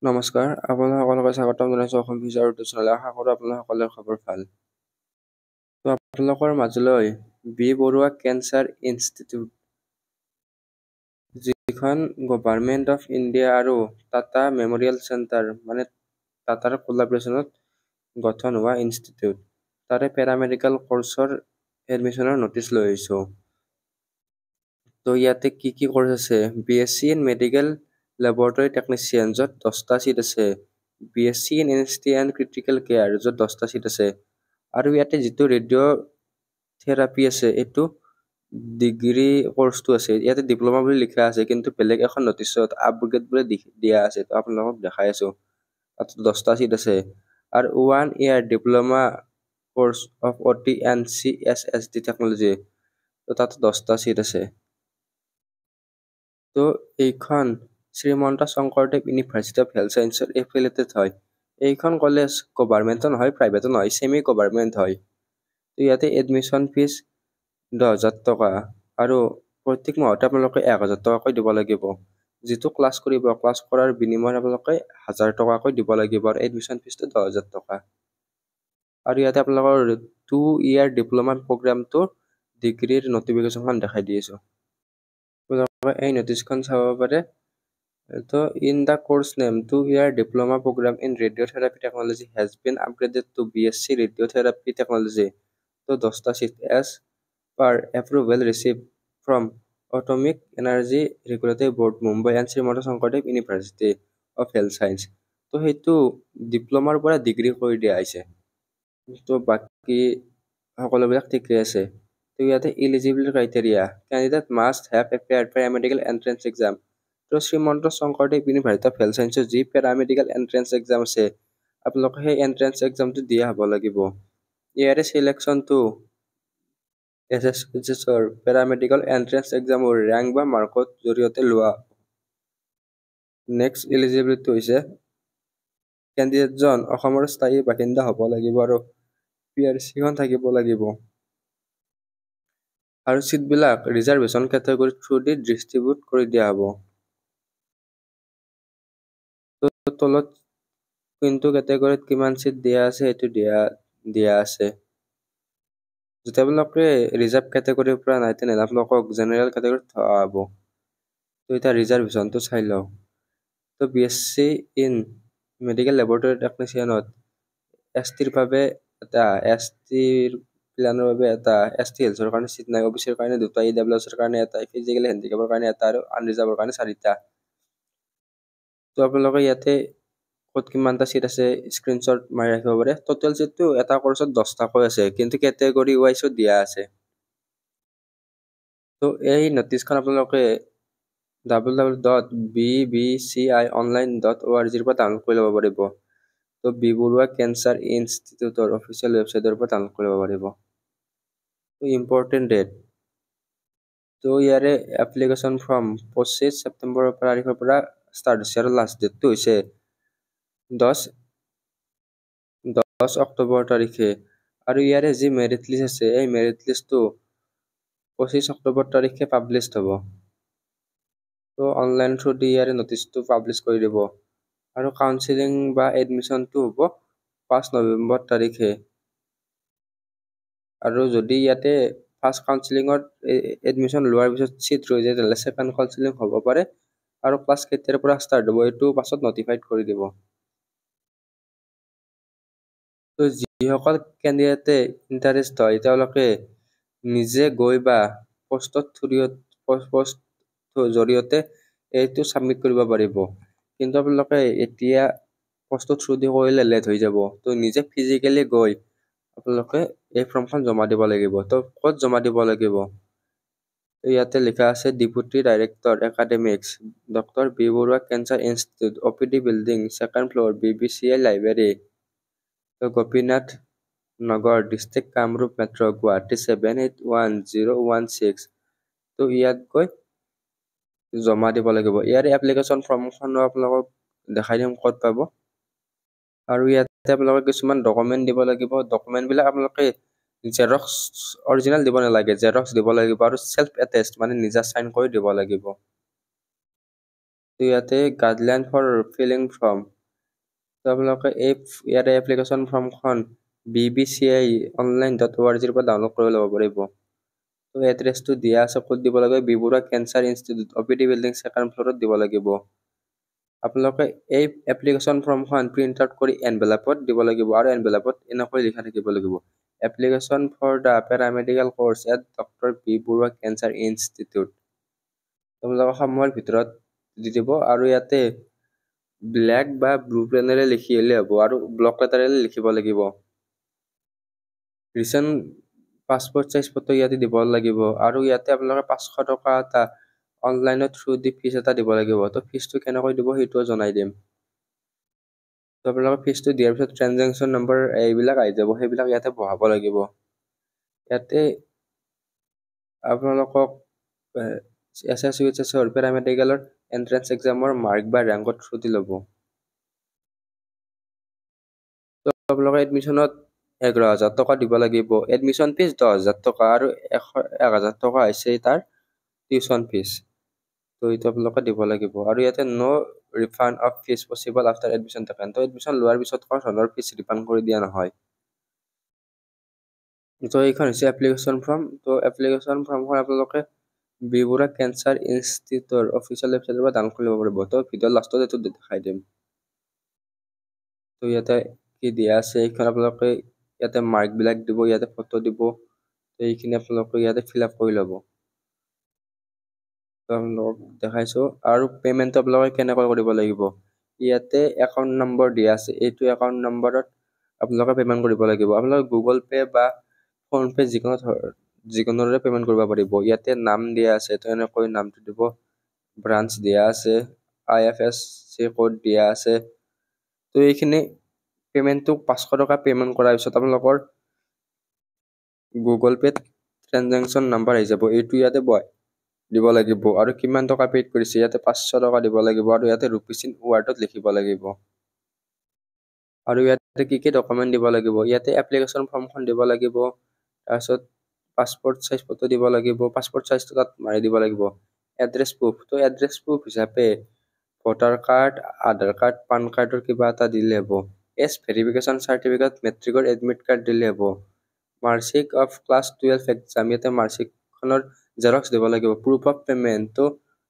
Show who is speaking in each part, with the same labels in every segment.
Speaker 1: নমস্কাৰ, আপোনালোকক স্বাগতম জনাইছোঁ অসম ফিচাৰ ইউটিউব চেনেললৈ। আশা কৰোঁ আপোনালোকৰ খবৰ ভাল। আপোনালোকৰ মাজলৈ বি বৰুৱা কেঞ্চাৰ ইনষ্টিটিউট, যিখন গভৰ্ণমেণ্ট অফ ইণ্ডিয়া আৰু টাটা মেমৰিয়েল চেণ্টাৰ টাটাৰ কোলাবৰেশ্যনত গঠন হোৱা ইনষ্টিটিউট, তাৰে পেৰামেডিকেল কৰ্চৰ এডমিশ্যনৰ নটিচ লৈ আহিছোঁ। তো ইয়াতে কি কৰ্চ আছে? BSc in medical laboratory technician, য'ত 10টা চিট আছে। BSc in anaesthesia and critical care, য'ত 10টা চিট আছে। আৰু ইয়াতে যিটো ৰেডিঅ' থেৰাপি আছে, এইটো ডিগ্ৰী কৰ্চটো আছে। ইয়াতে ডিপ্ল'মা বুলি লিখা আছে, কিন্তু বেলেগ এখন নটিচত আপগ্ৰেড বুলি দিয়া আছে। তো আপোনালোকক দেখাই আছোঁ। তাত 10টা চিট আছে। আৰু 1 year diploma course of OT and CSSD technology, তো তাত 10টা চিট আছে। তো এইখন Srimanta Sankardeva university of health ছায়েন্সৰ এফিলিয়েটেড হয়। এইখন কলেজ গভৰ্ণমেণ্টো নহয়, প্ৰাইভেটো নহয়, ছেমি গভৰ্ণমেণ্ট হয়। তো ইয়াতে এডমিশ্যন ফিজ 10,000 টকা, আৰু প্ৰত্যেক মাহতে আপোনালোকে 1,000 টকাকৈ দিব লাগিব। যিটো ক্লাছ কৰিব, ক্লাছ কৰাৰ বিনিময়ত আপোনালোকে 1,000 টকাকৈ দিব লাগিব, আৰু এডমিশ্যন ফিজটো 10,000 টকা। আৰু ইয়াতে আপোনালোকৰ 2 year ডিপ্ল'মা প্ৰগ্ৰামটোৰ ডিগ্ৰীৰ নটিফিকেশ্যনখন দেখাই দি আছোঁ। এই নটিচখন চাব পাৰে। তো in the course name 2 year diploma programme in radiotherapy technology has been upgraded to BSc radiotherapy technology. তো 10টা seat as per approval receive from atomic energy regulatory board Mumbai and Srimanta Sankardeva university of health science. তো সেইটো ডিপ্ল'মাৰ পৰা degree কৰি দিয়া হৈছে। তো বাকী সকলোবিলাক ঠিকে আছে। তো ইয়াতে eligibility criteria, candidate must have appeared paramedical entrance exam. তো Srimanta Sankardeva university of health ছায়েন্সৰ যি পেৰামেডিকেল এণ্ট্ৰেন্স এক্সাম আছে, আপোনালোকে সেই এণ্ট্ৰেন্স এক্সামটো দিয়া হ'ব লাগিব। ইয়াৰে চিলেকশ্যনটো SSR পেৰামেডিকেল এণ্ট্ৰেন্স এক্সামৰ ৰেংক বা মাৰ্কৰ জৰিয়তে লোৱা। নেক্সট ইলিজিবিলিটি হৈছে কেণ্ডিডেটজন অসমৰ স্থায়ী বাসিন্দা হ'ব লাগিব আৰু PRC-খন থাকিব লাগিব। আৰু চিটবিলাক ৰিজাৰ্ভেশ্যন কেটেগৰী থ্ৰু দি ডিষ্ট্ৰিবিউট কৰি দিয়া হ'ব। তলত কোনটো কেটেগৰীত কিমান চিট দিয়া আছে সেইটো দিয়া আছে। যদি আপোনালোকে ৰিজাৰ্ভ কেটেগৰীৰ পৰা নাই, তেনেহ'লে আপোনালোকক জেনেৰেল কেটেগৰীত থোৱা হ'ব। তো এতিয়া ৰিজাৰ্ভেশ্যনটো চাই লওঁ। তো BSc ইন মেডিকেল লেবৰেটৰী টেকনিচিয়ানত STৰ বাবে এটা, ST প্লেনৰ বাবে এটা, ST হেল্থৰ কাৰণে চিট নাই, OBCৰ কাৰণে 2টা, EWSৰ কাৰণে এটা, ফিজিকেলি হেণ্ডিকেপৰ কাৰণে এটা, আৰু আনৰিজাৰ্ভৰ কাৰণে 4টা। তো আপোনালোকে ইয়াতে ক'ত কিমানটা চিট আছে স্ক্ৰীনশ্বট মাৰি ৰাখিব পাৰে। টোটেল চিটটো এটা কৰ্চত 10টাকৈ আছে, কিন্তু কেটেগৰী ৱাইজো দিয়া আছে। তো এই নটিচখন আপোনালোকে www.bbcionline.org পৰা ডাউনলোড কৰি ল'ব পাৰিব। তো বি বৰুৱা কেঞ্চাৰ ইনষ্টিটিউটৰ অফিচিয়েল ৱেবছাইটৰ পৰা ডাউনলোড কৰিব পাৰিব। তো ইম্পৰ্টেণ্ট ডেট, তো ইয়াৰে এপ্লিকেশ্যন ফৰ্ম 25 ছেপ্টেম্বৰৰ তাৰিখৰ পৰা ষ্টাৰ্ট হৈছে, আৰু লাষ্ট ডেটটো হৈছে 10 অক্টোবৰ তাৰিখে। আৰু ইয়াৰে যি মেৰিট লিষ্ট আছে, এই মেৰিট লিষ্টটো 25 অক্টোবৰ তাৰিখে পাব্লিছ হ'ব। তো অনলাইন থ্ৰু দি ইয়াৰে নটিচটো পাব্লিছ কৰি দিব। আৰু কাউন্সিলিং বা এডমিশ্যনটো হ'ব 5 নৱেম্বৰ তাৰিখে। আৰু যদি ইয়াতে ফাৰ্ষ্ট কাউন্সিলিঙত এডমিশ্যন লোৱাৰ পিছত চিট ৰৈ যায়, তেনেহ'লে ছেকেণ্ড কাউন্সিলিং হ'ব পাৰে। আৰু ক্লাছ কেতিয়াৰ পৰা ষ্টাৰ্ট হ'ব এইটো পাছত নটিফাইড কৰি দিব। তো যিসকল কেণ্ডিডেটে ইণ্টাৰেষ্ট হয়, তেওঁলোকে নিজে গৈ বা পোষ্টৰ জৰিয়তে এইটো ছাবমিট কৰিব পাৰিব। কিন্তু আপোনালোকে এতিয়া পোষ্টৰ থ্ৰু দি কৰিলে লেট হৈ যাব। তো নিজে ফিজিকেলি গৈ আপোনালোকে এই ফৰ্মখন জমা দিব লাগিব। তো ক'ত জমা দিব লাগিব? ইয়াতে লিখা আছে deputy director academics, doctor B Barua cancer institute, OPD building, 2nd floor, BBCI library, Gopinath Nagar, district Kamrup metro, Guwahati 781016। তো ইয়াত গৈ জমা দিব লাগিব। ইয়াৰ এপ্লিকেশ্যন ফৰ্মখনো আপোনালোকক দেখাই দিম ক'ত পাব। আৰু ইয়াতে আপোনালোকে কিছুমান ডকুমেণ্ট দিব লাগিব। ডকুমেণ্টবিলাক আপোনালোকে জেৰক্স অৰিজিনেল দিব নালাগে, জেৰক্স দিব লাগিব, আৰু চেল্ফ এটেষ্ট নিজা চাইন কৰি দিব লাগিব। তো ইয়াতে গাইডলাইন ফৰ ফিলিং ফৰ্ম, তো আপোনালোকে ইয়াৰে এপ্লিকেশ্যন ফৰ্মখন bbci.online.org পৰা ডাউনলোড কৰি ল'ব পাৰিব। তো এড্ৰেছটো দিয়া আছে, ক'ত দিব লাগে, B Barua cancer institute OPD building second ফ্ল'ৰত দিব লাগিব। আপোনালোকে এই এপ্লিকেশ্যন ফৰ্মখন প্ৰিণ্ট আউট কৰি এনভেলাপত দিব লাগিব, আৰু এনভেলাপত এনেকৈ লিখা থাকিব লাগিব, application for the paramedical course at doctor B Barua cancer institute. আপোনালোকৰ সময়ৰ ভিতৰত দি দিব, আৰু ইয়াতে ব্লেক বা ব্লু পেনেৰে লিখি আহিলে হ'ব, আৰু ব্লক লেটাৰেৰে লিখিব লাগিব। ৰিচেণ্ট পাছপোৰ্ট চাইজ ফটো ইয়াতে দিব লাগিব, আৰু ইয়াতে আপোনালোকে 500 টকা এটা অনলাইনৰ থ্ৰু দি ফিজ এটা দিব লাগিব। তো ফিজটো কেনেকৈ দিব সেইটোও জনাই দিম। তো আপোনালোকে ফিজটো দিয়াৰ পিছত ট্ৰেনজেকশ্যন নম্বৰ এইবিলাক আহি যাব, সেইবিলাক ইয়াতে বহাব লাগিব। ইয়াতে আপোনালোকক SSUHS পেৰামেডিকেলৰ এণ্ট্ৰেন্স এক্সামৰ মাৰ্ক বা ৰেংকৰ থ্ৰু দি ল'ব। তো আপোনালোকে এডমিশ্যনত 11,000 টকা দিব লাগিব, এডমিশ্যন ফিজ 10,000 টকা, আৰু 1,000 টকা হৈছে তাৰ টিউশ্যন ফিজ। তো এইটো আপোনালোকে দিব লাগিব, আৰু ইয়াতে no' refund of fees possible after admission taken. তো এডমিশ্যন লোৱাৰ পিছত কোনো ধৰণৰ ফিজ ৰিফাণ্ড কৰি দিয়া নহয়। তো এইখন হৈছে এপ্লিকেশ্যন ফৰ্ম। তো এপ্লিকেশ্যন ফৰ্মখন আপোনালোকে বি বৰুৱা কেঞ্চাৰ ইনষ্টিটিউটৰ অফিচিয়েল ৱেবছাইটৰ পৰা ডাউনলোড কৰিব পাৰিব। তো ভিডিঅ'ৰ লাষ্টত এইটো দেখাই দিম। তো ইয়াতে কি দিয়া আছে এইখন আপোনালোকে ইয়াতে মাৰ্কবিলাক দিব, ইয়াতে ফটো দিব, তো এইখিনি আপোনালোকে ইয়াতে ফিল আপ কৰি ল'ব। তো আপোনালোকক দেখাইছোঁ, আৰু পে'মেণ্টটো আপোনালোকে কেনেকৈ কৰিব লাগিব, ইয়াতে একাউণ্ট নম্বৰ দিয়া আছে, এইটো একাউণ্ট নম্বৰত আপোনালোকে পে'মেণ্ট কৰিব লাগিব। আপোনালোকে গুগল পে' বা ফোনপে' যিকোনোৰে পে'মেণ্ট কৰিব পাৰিব। ইয়াতে নাম দিয়া আছে, তো এনেকৈ নামটো দিব, ব্ৰাঞ্চ দিয়া আছে, IFSC কোড দিয়া আছে। তো এইখিনি পে'মেণ্টটো 500 টকা পে'মেণ্ট কৰাৰ পিছত আপোনালোকৰ গুগল পে'ত ট্ৰেনজেকশ্যন নম্বৰ আহি যাব, এইটো ইয়াতে দিব লাগিব, আৰু কিমান টকা পে'ড কৰিছে ইয়াতে 500 টকা দিব লাগিব, আৰু ইয়াতে ৰুপিজ ইন ৱাৰ্ডত লিখিব লাগিব। আৰু ইয়াতে কি কি ডকুমেণ্ট দিব লাগিব, ইয়াতে এপ্লিকেশ্যন ফৰ্মখন দিব লাগিব, তাৰপিছত পাছপোৰ্ট চাইজ ফটো দিব লাগিব, পাছপোৰ্ট চাইজটো তাত মাৰি দিব লাগিব, এড্ৰেছ প্ৰুফ, তো এড্ৰেছ প্ৰুফ হিচাপে ভোটাৰ কাৰ্ড, আধাৰ কাৰ্ড, পান কাৰ্ডৰ কিবা এটা দিলে হ'ব, ভেৰিফিকেশ্যন চাৰ্টিফিকেট, মেট্ৰিকৰ এডমিট কাৰ্ড দিলে হ'ব, মাৰ্কশ্বিট অফ ক্লাছ 12 এক্সাম, ইয়াতে মাৰ্কশ্বিটখনৰ জেৰক্স দিব লাগিব, প্ৰুফ অফ পে'মেণ্ট, তো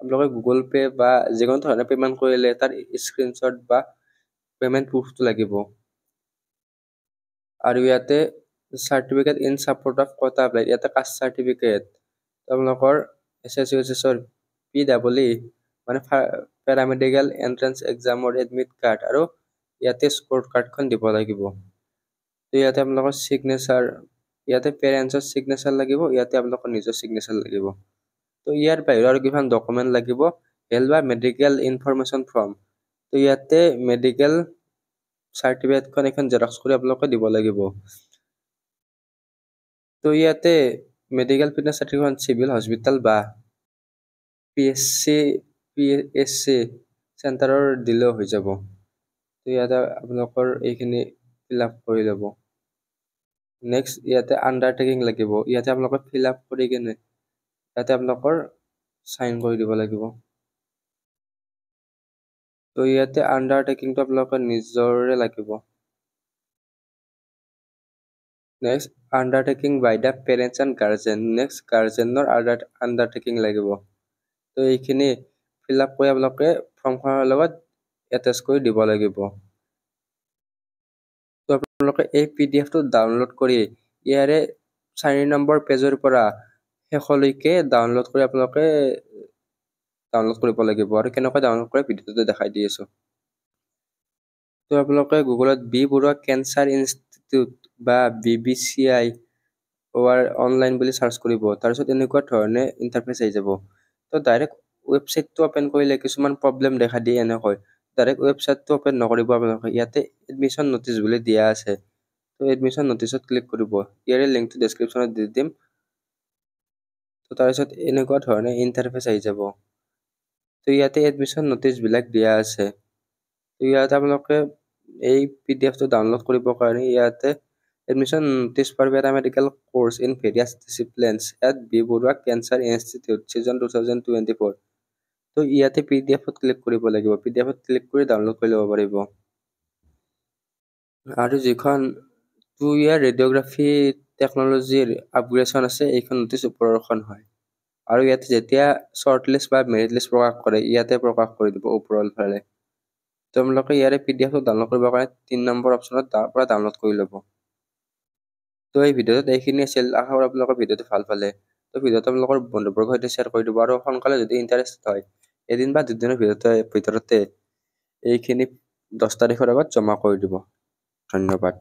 Speaker 1: আপোনালোকে গুগল পে' বা যিকোনো ধৰণে পে'মেণ্ট কৰিলে তাৰ স্ক্ৰীনশ্বট বা পে'মেণ্ট প্ৰুফটো লাগিব। আৰু ইয়াতে certificate in support of quota apply, ইয়াতে কাষ্ট চাৰ্টিফিকেট, আপোনালোকৰ SSUHSৰ PEE মানে পেৰামেডিকেল এণ্ট্ৰেন্স এক্সামৰ এডমিট কাৰ্ড, আৰু ইয়াতে স্ক'ৰ কাৰ্ডখন দিব লাগিব। তো ইয়াতে আপোনালোকৰ ছিগনেচাৰ, ইয়াতে পেৰেণ্টছৰ ছিগনেচাৰ লাগিব, ইয়াতে আপোনালোকৰ নিজৰ ছিগনেচাৰ লাগিব। তো ইয়াৰ বাহিৰে আৰু কিমান ডকুমেণ্ট লাগিব, হেল্থ বা মেডিকেল ইনফৰমেশ্যন ফৰ্ম, তো ইয়াতে মেডিকেল চাৰ্টিফিকেটখন এখন জেৰক্স কৰি আপোনালোকে দিব লাগিব। তো ইয়াতে medical fitness certificate civil hospital বা PSC চেণ্টাৰৰ দিলেও হৈ যাব। তো ইয়াতে আপোনালোকৰ এইখিনি ফিল আপ কৰি ল'ব। নেক্সট ইয়াতে আণ্ডাৰটেকিং লাগিব, ইয়াতে আপোনালোকে ফিল আপ কৰি কিনে ইয়াতে আপোনালোকৰ চাইন কৰি দিব লাগিব। তো ইয়াতে আণ্ডাৰটেকিংটো আপোনালোকৰ নিজৰে লাগিব। Next undertaking by the parents and guardian, next গাৰ্জেনৰ আণ্ডাৰটেকিং লাগিব। তো এইখিনি ফিল আপ কৰি আপোনালোকে ফৰ্মখনৰ লগত এটেচ কৰি দিব লাগিব। তো আপোনালোকে এই PDFটো ডাউনলোড কৰি ইয়াৰে 4 নম্বৰ পেজৰ পৰা শেষলৈকে ডাউনলোড কৰি আপোনালোকে ডাউনলোড কৰিব লাগিব, আৰু কেনেকৈ ডাউনলোড কৰে ভিডিঅ'টো দেখাই দি আছোঁ। তো আপোনালোকে গুগলত বি বৰুৱা কেঞ্চাৰ ইনষ্টিটিউট বা BBCI অনলাইন বুলি চাৰ্চ কৰিব, তাৰপিছত এনেকুৱা ধৰণে ইণ্টাৰফেচ আহি যাব। তো ডাইৰেক্ট ৱেবছাইটটো অপেন কৰিলে কিছুমান প্ৰব্লেম দেখা দিয়ে, এনেকৈ ডাইৰেক্ট ৱেবছাইটটো অপেন নকৰিব আপোনালোকে, ইয়াতে এডমিশ্যন নটিচ বুলি দিয়া আছে, তো এডমিশ্যন নটিচত ক্লিক কৰিব, ইয়াৰে লিংকটো ডেছক্ৰিপশ্যনত দি দিম। তো তাৰপিছত এনেকুৱা ধৰণে ইণ্টাৰফেচ আহি যাব। তো ইয়াতে এডমিশ্যন নটিচবিলাক দিয়া আছে, তো ইয়াতে আপোনালোকে এই PDFটো ডাউনলোড কৰিবৰ কাৰণে ইয়াতে admission notice for paramedical course in various disciplines at B Barua cancer institute session 2024, তো ইয়াতে পিডিএফত ক্লিক কৰিব লাগিব, পিডিএফত ক্লিক কৰি ডাউনলোড কৰি ল'ব পাৰিব। আৰু যিখন 2 year ৰেডিঅ'গ্ৰাফি টেকনলজিৰ আপগ্ৰেডেশ্যন আছে এইখন নটিচ ওপৰৰখন হয়। আৰু ইয়াতে যেতিয়া শ্বৰ্ট লিষ্ট বা মেৰিট লিষ্ট প্ৰকাশ কৰে ইয়াতে প্ৰকাশ কৰি দিব ওপৰৰ ফালে। তোমালোকে ইয়াৰে পিডিএফটো ডাউনলোড কৰিবৰ কাৰণে 3 নম্বৰ অপশ্যনত তাৰ পৰা ডাউনলোড কৰি ল'ব। তো এই ভিডিঅ'টোত এইখিনি আছিল, আশা কৰোঁ আপোনালোকৰ ভিডিঅ'টো ভাল পালে। তো ভিডিঅ'টো আপোনালোকৰ বন্ধুবৰ্গৰ সৈতে শ্বেয়াৰ কৰি দিব আৰু সোনকালে যদি ইণ্টাৰেষ্ট হয় এদিন বা দুদিনৰ ভিতৰতে এইখিনি 10 তাৰিখৰ আগত জমা কৰি দিব। ধন্যবাদ।